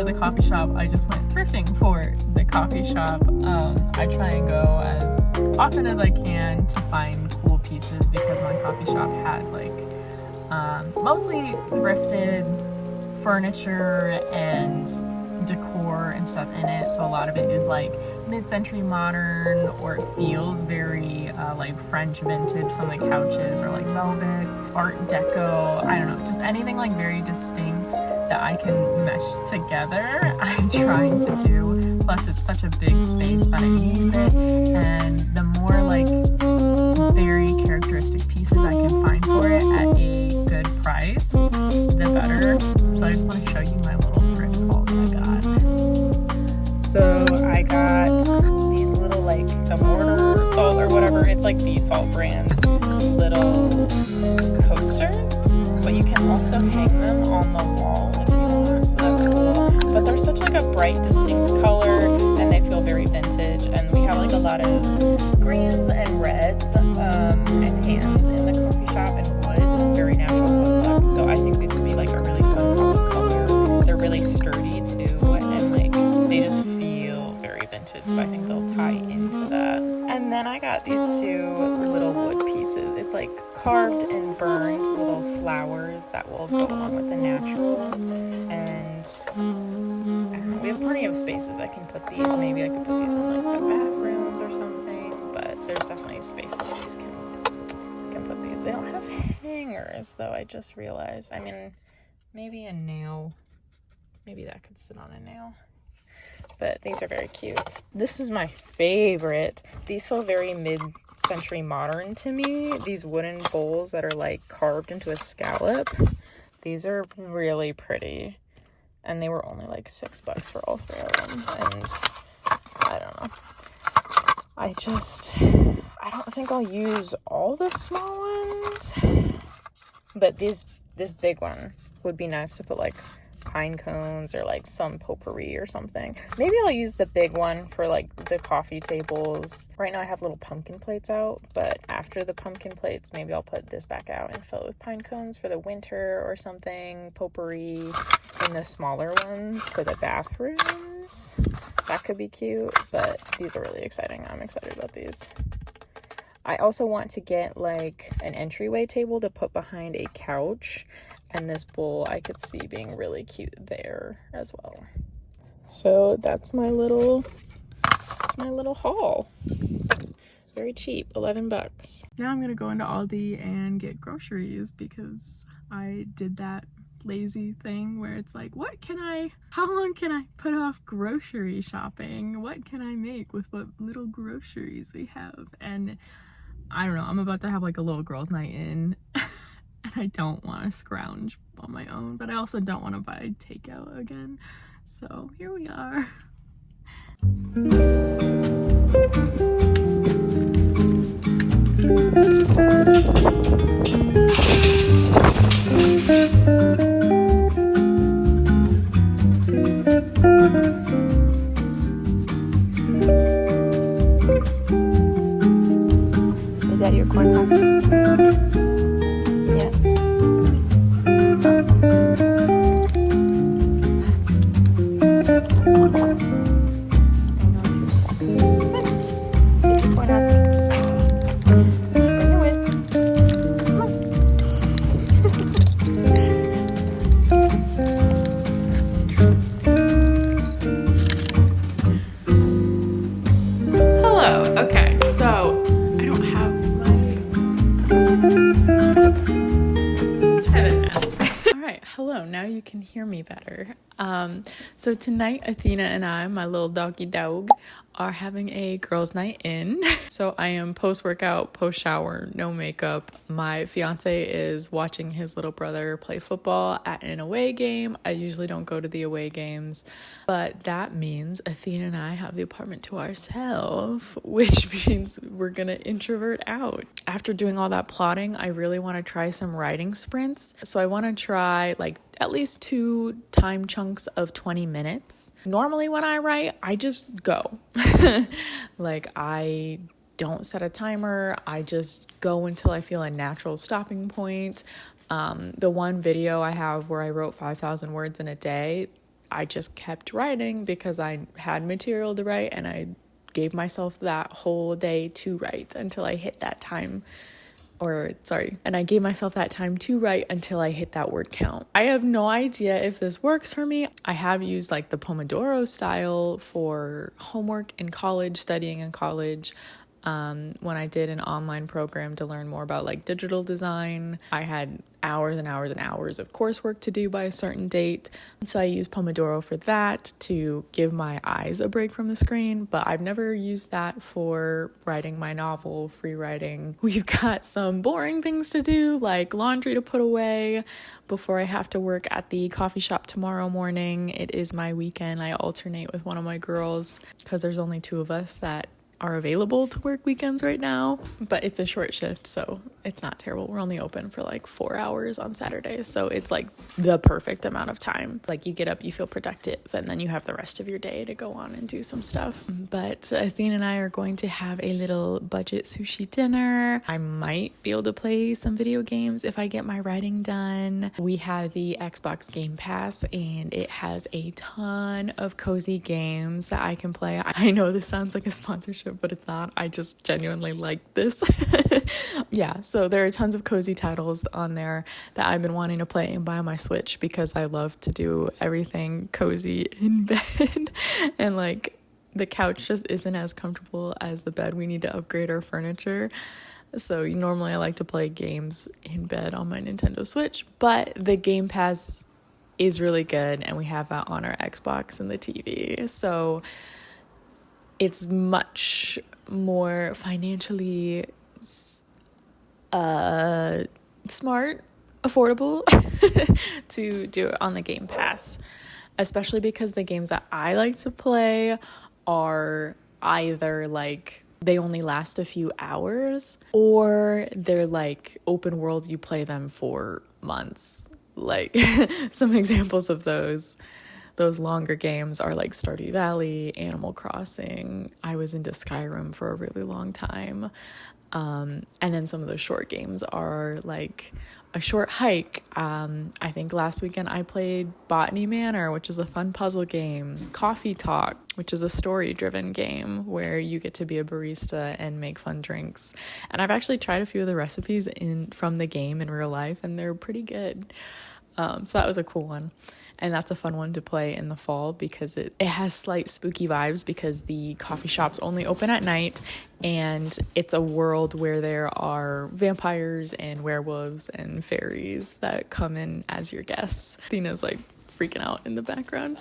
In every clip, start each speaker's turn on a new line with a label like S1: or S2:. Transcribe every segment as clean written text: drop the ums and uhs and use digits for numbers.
S1: for the coffee shop, I just went thrifting for the coffee shop. I try and go as often as I can to find cool pieces because my coffee shop has like mostly thrifted furniture and decor and stuff in it, so a lot of it is like mid-century modern, or it feels very like French vintage, some like couches or like velvet, art deco, I don't know, just anything like very distinct that I can mesh together. I'm trying to do, plus it's such a big space that it needs it, and the more like very characteristic pieces I can find for it at a good price, the better. So I just want to show you my little thrift haul that I got. So I got these little like the mortar salt or whatever, it's like the Salt brand little coasters, but you can also hang them on the wall if you want, so that's cool. But they're such like a bright distinct color and they feel very vintage, and we have like a lot of greens and reds and tans in the coffee shop, and wood, very natural wood look, so I think these would be like a really fun pop of color. They're really sturdy too, and like they just feel very vintage, so I think they'll tie into that. And then I got these two little wood pieces. It's like carved and burned little flowers that will go along with the natural, and I don't know, we have plenty of spaces I can put these. Maybe I could put these in like the bathrooms or something, but there's definitely spaces these can put these. They don't have hangers though, I just realized. I mean, maybe a nail, maybe that could sit on a nail, but these are very cute. This is my favorite. These feel very mid-century modern to me. These wooden bowls that are like carved into a scallop. These are really pretty, and they were only like $6 for all three of them. And I don't know, I don't think I'll use all the small ones, but this big one would be nice to put like pine cones or like some potpourri or something. Maybe I'll use the big one for like the coffee tables. Right now I have little pumpkin plates out, but after the pumpkin plates, maybe I'll put this back out and fill it with pine cones for the winter or something, potpourri, and the smaller ones for the bathrooms. That could be cute, but these are really exciting. I'm excited about these. I also want to get like an entryway table to put behind a couch, and this bowl I could see being really cute there as well. So that's my little haul. Very cheap, $11. Now I'm gonna go into Aldi and get groceries because I did that lazy thing where it's like, how long can I put off grocery shopping? What can I make with what little groceries we have? And I don't know, I'm about to have like a little girls' night in and I don't want to scrounge on my own, but I also don't want to buy takeout again. So here we are. Is that your corn husk? Yeah. Get your corn husk. Bring it with. Come on. Hello. Okay, so I don't have all right, hello, now you can hear me better. So tonight Athena and I, my little doggy dog, are having a girls' night in. So I am post-workout, post-shower, no makeup. My fiance is watching his little brother play football at an away game. I usually don't go to the away games, but that means Athena and I have the apartment to ourselves, which means we're gonna introvert out. After doing all that plotting, I really want to try some riding sprints. So I want to try like at least 2 time chunks of 20 minutes. Normally when I write, I just go. Like I don't set a timer. I just go until I feel a natural stopping point. The one video I have where I wrote 5,000 words in a day, I just kept writing because I had material to write, and I gave myself that whole day to write until I hit that time. And I gave myself that time to write until I hit that word count. I have no idea if this works for me. I have used like the Pomodoro style for homework in college, studying in college. When I did an online program to learn more about like digital design, I had hours and hours and hours of coursework to do by a certain date. So I use Pomodoro for that to give my eyes a break from the screen, but I've never used that for writing my novel, free writing. We've got some boring things to do, like laundry to put away before I have to work at the coffee shop tomorrow morning. It is my weekend. I alternate with one of my girls because there's only 2 of us that are available to work weekends right now, but it's a short shift, so it's not terrible. We're only open for like 4 hours on Saturdays, so it's like the perfect amount of time. Like you get up, you feel productive, and then you have the rest of your day to go on and do some stuff. But Athene and I are going to have a little budget sushi dinner. I might be able to play some video games if I get my writing done. We have the Xbox Game Pass, and it has a ton of cozy games that I can play. I know this sounds like a sponsorship, but it's not. I just genuinely like this. Yeah, so there are tons of cozy titles on there that I've been wanting to play and buy on my Switch because I love to do everything cozy in bed. And like the couch just isn't as comfortable as the bed. We need to upgrade our furniture. So normally I like to play games in bed on my Nintendo Switch, but the Game Pass is really good and we have that on our Xbox and the TV. So it's much more financially smart, affordable to do it on the Game Pass, especially because the games that I like to play are either like they only last a few hours or they're like open world, you play them for months. Like some examples of those longer games are like Stardew Valley, Animal Crossing. I was into Skyrim for a really long time. And then some of those short games are like a short hike. I think last weekend I played Botany Manor, which is a fun puzzle game. Coffee Talk, which is a story-driven game where you get to be a barista and make fun drinks. And I've actually tried a few of the recipes from the game in real life, and they're pretty good. So that was a cool one. And that's a fun one to play in the fall because it has slight spooky vibes because the coffee shop's only open at night and it's a world where there are vampires and werewolves and fairies that come in as your guests. Athena's like freaking out in the background.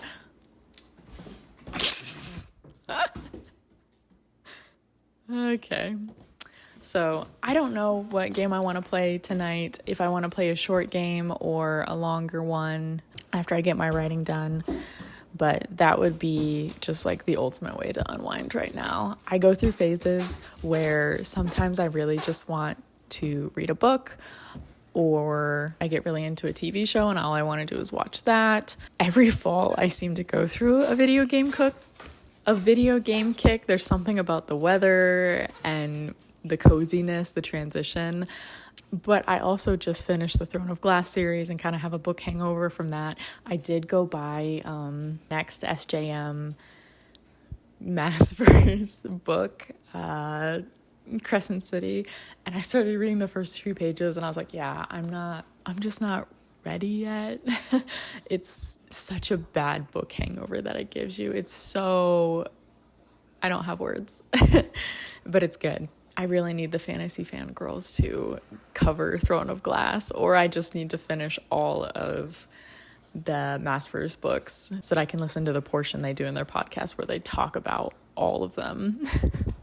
S1: Okay. So I don't know what game I want to play tonight, if I want to play a short game or a longer one after I get my writing done, but that would be just like the ultimate way to unwind right now. I go through phases where sometimes I really just want to read a book, or I get really into a TV show and all I want to do is watch that. Every fall I seem to go through a video game kick. There's something about the weather and the coziness, the transition. But I also just finished the Throne of Glass series and kind of have a book hangover from that. I did go buy next SJM Massverse book, Crescent City, and I started reading the first few pages and I was like, yeah, I'm just not ready yet. It's such a bad book hangover that it gives you. I don't have words, but it's good. I really need the Fantasy Fangirls to cover Throne of Glass, or I just need to finish all of the Massverse books so that I can listen to the portion they do in their podcast where they talk about all of them.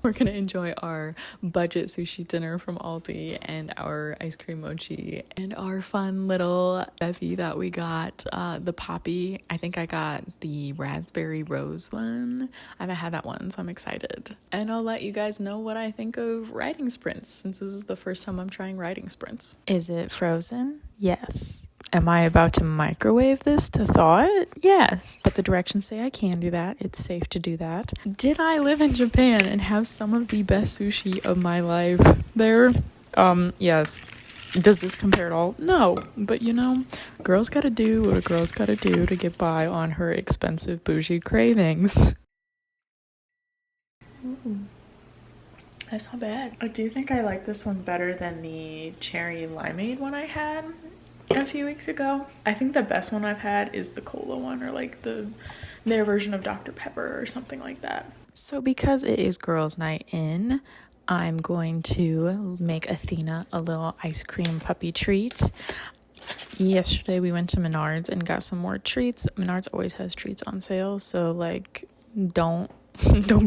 S1: We're going to enjoy our budget sushi dinner from Aldi and our ice cream mochi and our fun little bevy that we got, the poppy. I think I got the raspberry rose one. I haven't had that one, so I'm excited. And I'll let you guys know what I think of writing sprints, since this is the first time I'm trying writing sprints. Is it frozen? Yes. Am I about to microwave this to thaw it? Yes. But the directions say I can do that. It's safe to do that. Did I live in Japan and have some of the best sushi of my life there? Yes. Does this compare at all? No, but you know, girls gotta do what a girl's gotta do to get by on her expensive bougie cravings. Ooh, that's not bad. I do think I like this one better than the cherry limeade one I had a few weeks ago. I think the best one I've had is the cola one, or like their version of Dr. Pepper or something like that. So because it is girls' night in, I'm going to make Athena a little ice cream puppy treat. Yesterday we went to Menards and got some more treats. Menards always has treats on sale, so like don't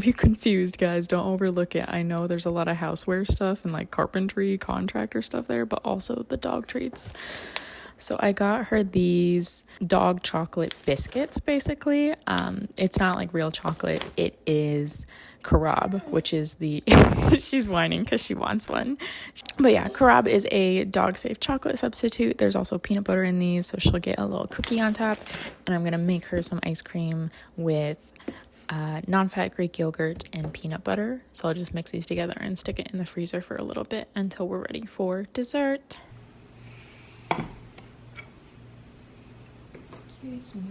S1: be confused, guys. Don't overlook it. I know there's a lot of houseware stuff and like carpentry contractor stuff there, but also the dog treats. So I got her these dog chocolate biscuits, basically. It's not like real chocolate. It is carob, which is the... She's whining because she wants one. But yeah, carob is a dog-safe chocolate substitute. There's also peanut butter in these, so she'll get a little cookie on top. And I'm going to make her some ice cream with non-fat Greek yogurt and peanut butter. So I'll just mix these together and stick it in the freezer for a little bit until we're ready for dessert. Excuse me.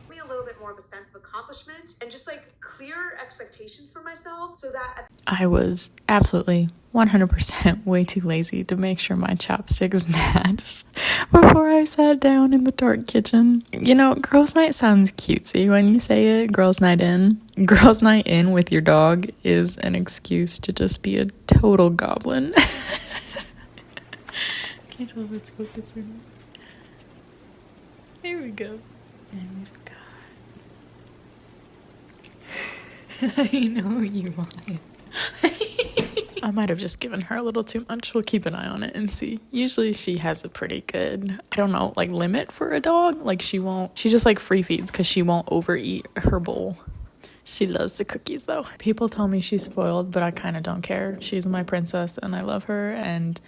S2: Me a little bit more of a sense of accomplishment and just like clear expectations for myself so that
S1: I was absolutely 100% way too lazy to make sure my chopsticks matched before I sat down in the dark kitchen. You know, girls' night sounds cutesy when you say it. Girls' night in. Girls' night in with your dog is an excuse to just be a total goblin. Can't tell if it's focused or not. Here we go. And we've got... I know you want it. I might have just given her a little too much. We'll keep an eye on it and see. Usually she has a pretty good, I don't know, like limit for a dog. Like she just like free feeds because she won't overeat her bowl. She loves the cookies though. People tell me she's spoiled, but I kind of don't care. She's my princess and I love her. And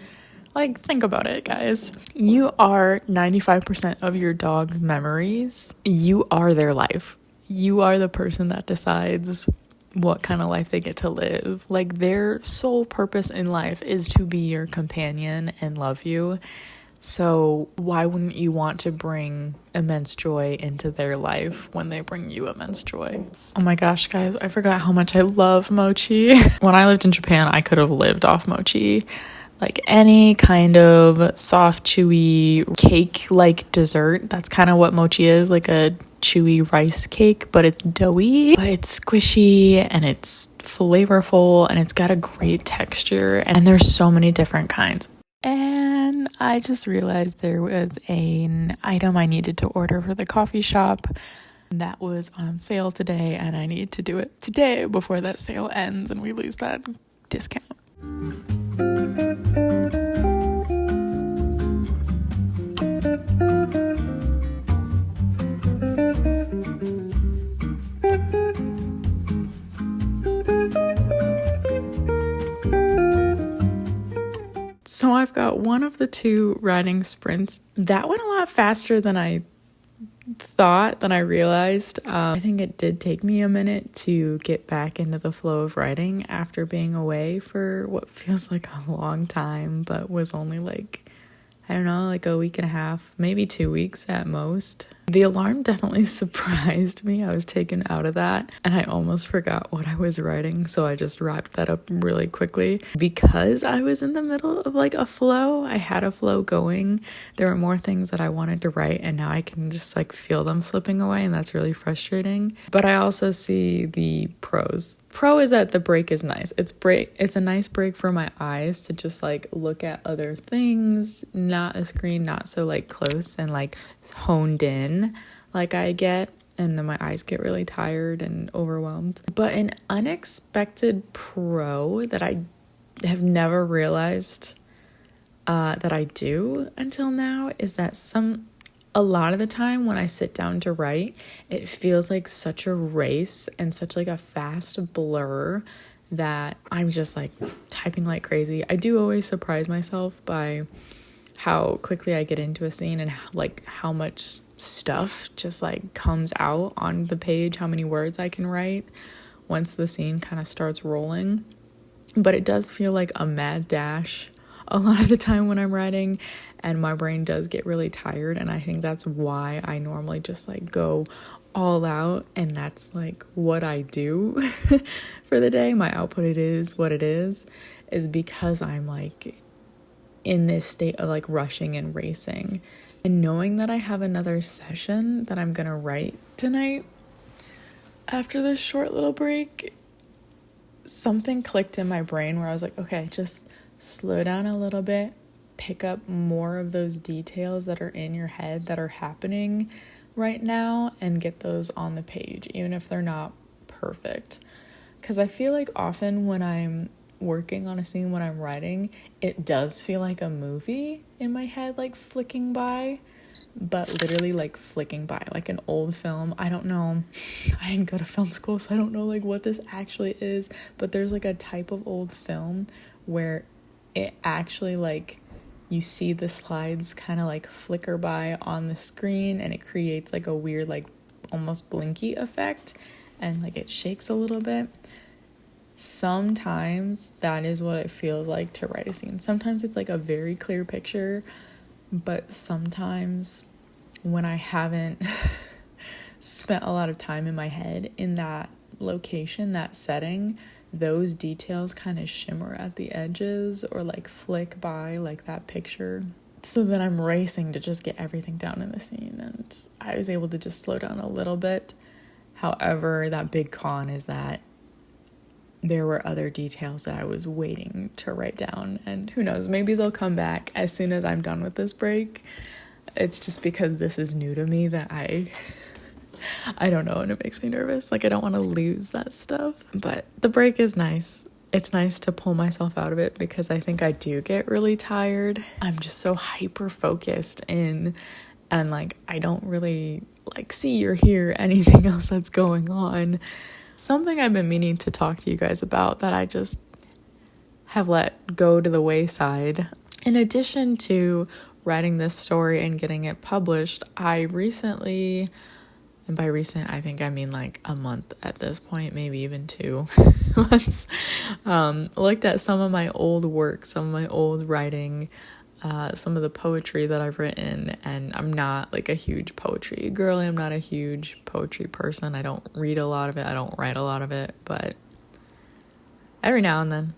S1: like, think about it, guys. You are 95% of your dog's memories. You are their life. You are the person that decides what kind of life they get to live. Like, their sole purpose in life is to be your companion and love you. So why wouldn't you want to bring immense joy into their life when they bring you immense joy? Oh my gosh, guys, I forgot how much I love mochi. When I lived in Japan, I could have lived off mochi. Like any kind of soft, chewy cake-like dessert. That's kind of what mochi is, like a chewy rice cake, but it's doughy, but it's squishy and it's flavorful and it's got a great texture. And there's so many different kinds. And I just realized there was an item I needed to order for the coffee shop that was on sale today, and I need to do it today before that sale ends and we lose that discount. So I've got one of the two riding sprints. That went a lot faster than I thought, than I realized. I think it did take me a minute to get back into the flow of writing after being away for what feels like a long time, but was only like, I don't know, like a week and a half, maybe 2 weeks at most. The alarm definitely surprised me. I was taken out of that and I almost forgot what I was writing. So I just wrapped that up really quickly because I was in the middle of like a flow. I had a flow going. There were more things that I wanted to write and now I can just like feel them slipping away and that's really frustrating. But I also see the pros. Pro is that the break is nice. It's a nice break for my eyes to just like look at other things, not a screen, not so like close and like honed in like I get, and then my eyes get really tired and overwhelmed. But an unexpected pro that I have never realized that I do until now is that a lot of the time when I sit down to write, it feels like such a race and such like a fast blur that I'm just like typing like crazy. I do always surprise myself by how quickly I get into a scene and how much stuff just like comes out on the page, how many words I can write once the scene kind of starts rolling. But it does feel like a mad dash a lot of the time when I'm writing, and my brain does get really tired, and I think that's why I normally just like go all out, and that's like what I do for the day. My output, it is what it is because I'm like in this state of like rushing and racing, and knowing that I have another session that I'm gonna write tonight after this short little break. Something clicked in my brain where I was like, okay, just slow down a little bit, pick up more of those details that are in your head that are happening right now, and get those on the page, even if they're not perfect. Because I feel like often when I'm working on a scene, when I'm writing, it does feel like a movie in my head, like flicking by, but literally like flicking by, like an old film. I don't know, I didn't go to film school, so I don't know like what this actually is, but there's like a type of old film where it actually like you see the slides kind of like flicker by on the screen, and it creates like a weird like almost blinky effect, and like it shakes a little bit. Sometimes that is what it feels like to write a scene. Sometimes it's like a very clear picture, but sometimes when I haven't spent a lot of time in my head in that location, that setting, those details kind of shimmer at the edges or like flick by like that picture. So then I'm racing to just get everything down in the scene, and I was able to just slow down a little bit. However, that big con is that there were other details that I was waiting to write down, and who knows, maybe they'll come back as soon as I'm done with this break. It's just because this is new to me that I don't know, and it makes me nervous. Like, I don't want to lose that stuff. But the break is nice. It's nice to pull myself out of it because I think I do get really tired. I'm just so hyper focused in, and like I don't really like see or hear anything else that's going on. Something I've been meaning to talk to you guys about that I just have let go to the wayside. In addition to writing this story and getting it published, I recently, and by recent I think I mean like a month at this point, maybe even 2 months, looked at some of my old work, some of my old writing, some of the poetry that I've written. And I'm not like a huge poetry girl. I'm not a huge poetry person. I don't read a lot of it. I don't write a lot of it, but every now and then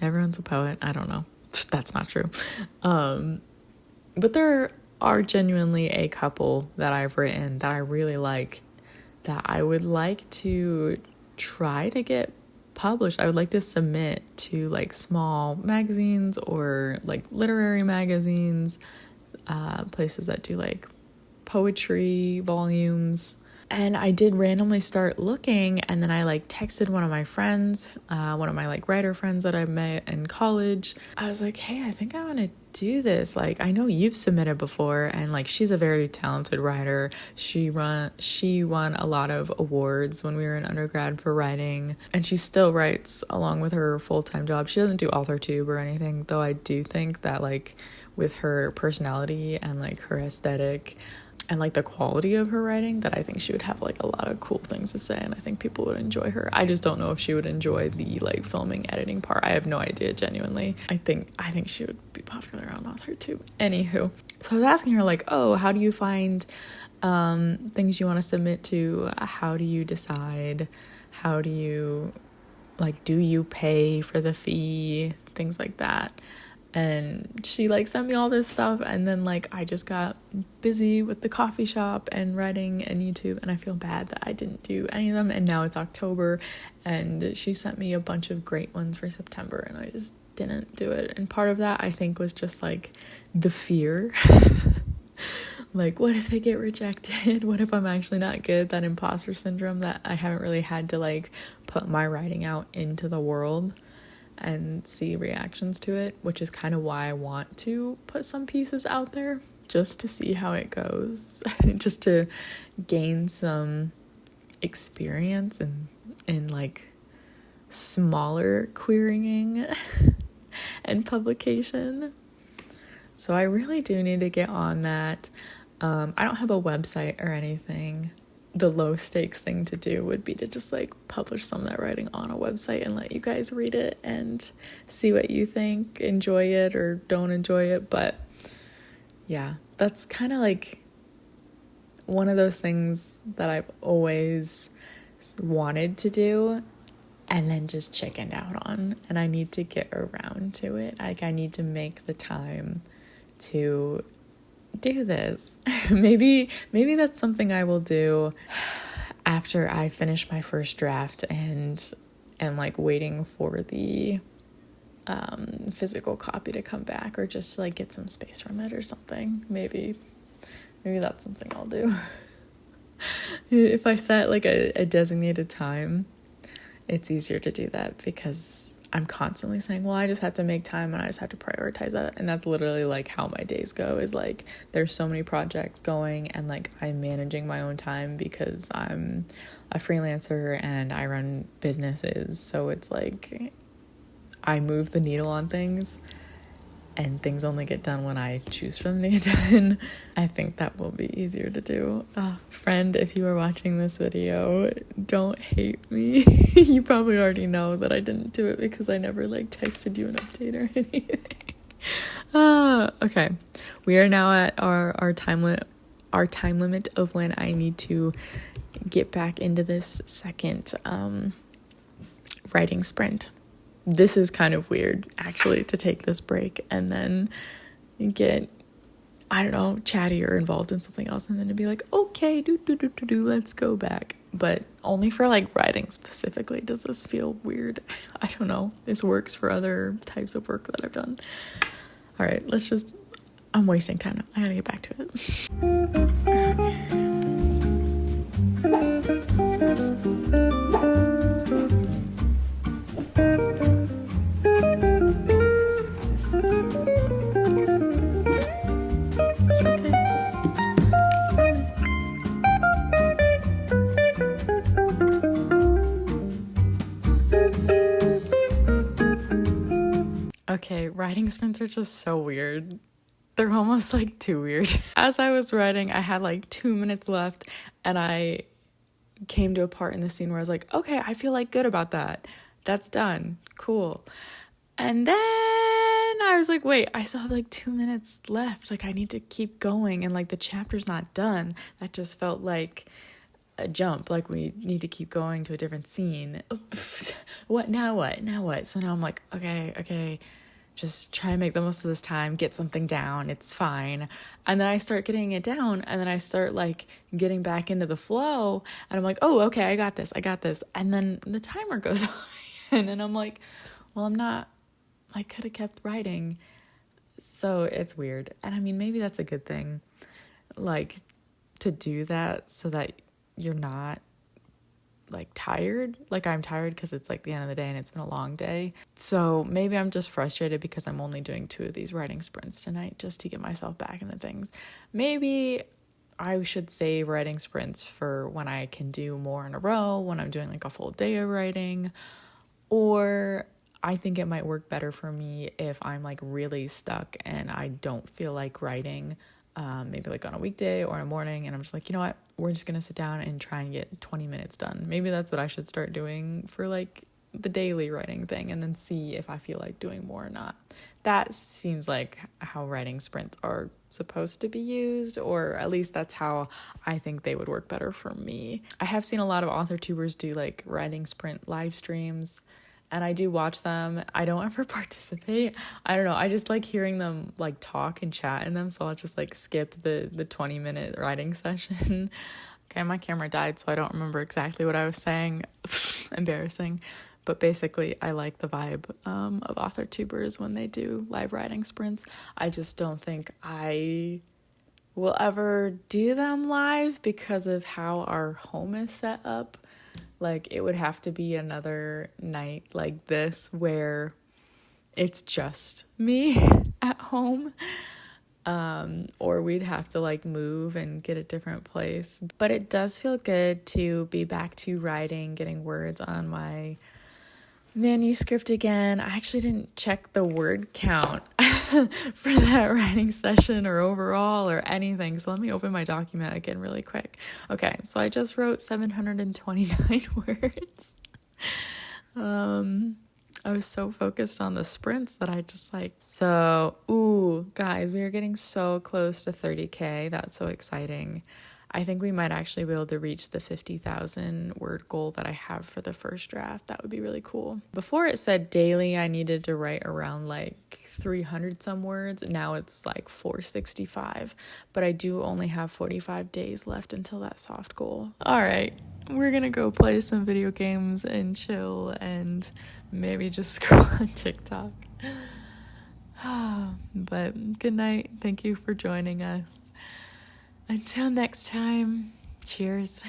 S1: everyone's a poet. I don't know. That's not true. But there are genuinely a couple that I've written that I really like, that I would like to try to get published. I would like to submit to like small magazines or like literary magazines, places that do like poetry volumes. And I did randomly start looking, and then I like texted one of my friends, one of my like writer friends that I met in college. I was like, hey, I think I want to do this. Like, I know you've submitted before, and like she's a very talented writer. She won a lot of awards when we were in undergrad for writing, and she still writes along with her full-time job. She doesn't do AuthorTube or anything, though I do think that like with her personality and like her aesthetic and like the quality of her writing, that I think she would have like a lot of cool things to say, and I think people would enjoy her. I just don't know if she would enjoy the like filming, editing part. I have no idea, genuinely. I think she would be popular on AuthorTube. Anywho, so I was asking her like, oh, how do you find things you want to submit to? How do you decide? How do you like, do you pay for the fee? Things like that. And she like sent me all this stuff, and then like I just got busy with the coffee shop and writing and YouTube, and I feel bad that I didn't do any of them. And now it's October, and she sent me a bunch of great ones for September, and I just didn't do it. And part of that I think was just like the fear like, what if they get rejected? What if I'm actually not good? That imposter syndrome that I haven't really had to like put my writing out into the world and see reactions to it, which is kind of why I want to put some pieces out there, just to see how it goes, just to gain some experience in like smaller querying and publication. So I really do need to get on that. I don't have a website or anything, the low stakes thing to do would be to just like publish some of that writing on a website and let you guys read it and see what you think, enjoy it or don't enjoy it. But yeah, that's kind of like one of those things that I've always wanted to do and then just chickened out on, and I need to get around to it. Like, I need to make the time to do this. maybe that's something I will do after I finish my first draft and like waiting for the physical copy to come back, or just to like get some space from it or something. Maybe that's something I'll do. If I set like a designated time, it's easier to do that, because I'm constantly saying, well, I just have to make time and I just have to prioritize that. And that's literally like how my days go, is like there's so many projects going and like I'm managing my own time because I'm a freelancer and I run businesses. So it's like I move the needle on things, and things only get done when I choose for them to get done. I think that will be easier to do. Friend, if you are watching this video, don't hate me. You probably already know that I didn't do it because I never like texted you an update or anything. Okay. We are now at our time limit of when I need to get back into this second writing sprint. This is kind of weird, actually, to take this break and then get, I don't know, chatty or involved in something else, and then to be like, okay, let's go back. But only for like writing specifically does this feel weird. I don't know. This works for other types of work that I've done. All right, I'm wasting time now. I gotta get back to it. Okay, writing sprints are just so weird. They're almost like too weird. As I was writing, I had like 2 minutes left, and I came to a part in the scene where I was like, okay, I feel like good about that. That's done. Cool. And then I was like, wait, I still have like 2 minutes left. Like, I need to keep going, and like the chapter's not done. That just felt like a jump. Like, we need to keep going to a different scene. What? So now I'm like, okay, just try and make the most of this time, get something down, it's fine. And then I start getting it down, and then I start like getting back into the flow, and I'm like, oh, okay, I got this. And then the timer goes off, and then I'm like, well, I could have kept writing. So it's weird. And I mean, maybe that's a good thing, like, to do that so that you're not like tired. Like, I'm tired because it's like the end of the day and it's been a long day. So maybe I'm just frustrated because I'm only doing 2 of these writing sprints tonight just to get myself back into things. Maybe I should save writing sprints for when I can do more in a row, when I'm doing like a full day of writing. Or I think it might work better for me if I'm like really stuck and I don't feel like writing, maybe like on a weekday or in a morning, and I'm just like, you know what, we're just gonna sit down and try and get 20 minutes done. Maybe that's what I should start doing for like the daily writing thing, and then see if I feel like doing more or not. That seems like how writing sprints are supposed to be used, or at least that's how I think they would work better for me. I have seen a lot of author tubers do like writing sprint live streams, and I do watch them. I don't ever participate. I don't know. I just like hearing them like talk and chat in them. So I'll just like skip the 20-minute writing session. Okay, my camera died, so I don't remember exactly what I was saying. Embarrassing. But basically, I like the vibe of author tubers when they do live writing sprints. I just don't think I will ever do them live because of how our home is set up. Like, it would have to be another night like this where it's just me at home. Or we'd have to like move and get a different place. But it does feel good to be back to writing, getting words on my manuscript again. I actually didn't check the word count for that writing session or overall or anything. So let me open my document again really quick. Okay, so I just wrote 729 words. I was so focused on the sprints that I just guys, we are getting so close to 30K. That's so exciting. I think we might actually be able to reach the 50,000 word goal that I have for the first draft. That would be really cool. Before it said daily, I needed to write around 300 some words. Now it's 465, but I do only have 45 days left until that soft goal. All right, we're gonna go play some video games and chill and maybe just scroll on TikTok. But good night. Thank you for joining us. Until next time, cheers.